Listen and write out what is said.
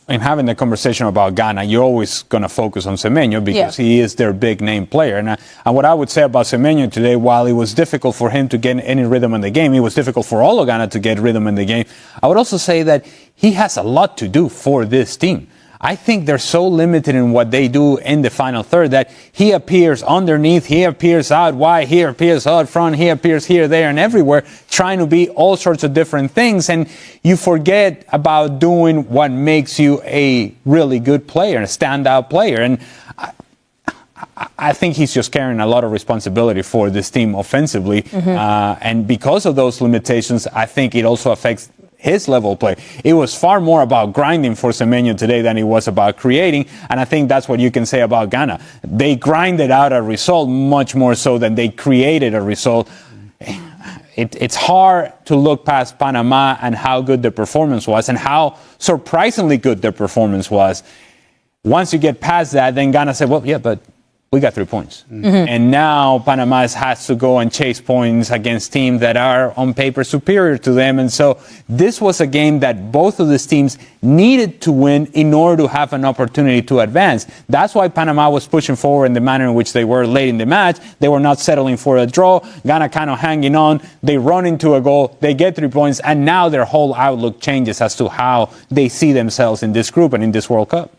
in having the conversation about Ghana, you're always going to focus on Semenyo because he is their big name player. And what I would say about Semenyo today, while it was difficult for him to get any rhythm in the game, it was difficult for all of Ghana to get rhythm in the game. I would also say that he has a lot to do for this team. I think they're so limited in what they do in the final third that he appears underneath, he appears out wide, he appears out front, he appears here, there, and everywhere, trying to be all sorts of different things. And you forget about doing what makes you a really good player, a standout player. And I think he's just carrying a lot of responsibility for this team offensively. And because of those limitations, I think it also affects his level of play. It was far more about grinding for Semenyo today than it was about creating, and I think that's what you can say about Ghana. They grinded out a result much more so than they created a result. It's hard to look past Panama and how good their performance was and how surprisingly good their performance was. Once you get past that, then Ghana said, well, yeah, but we got 3 points. And now Panama has to go and chase points against teams that are on paper superior to them. And so this was a game that both of these teams needed to win in order to have an opportunity to advance. That's why Panama was pushing forward in the manner in which they were late in the match. They were not settling for a draw. Ghana kind of hanging on. They run into a goal. They get 3 points. And now their whole outlook changes as to how they see themselves in this group and in this World Cup.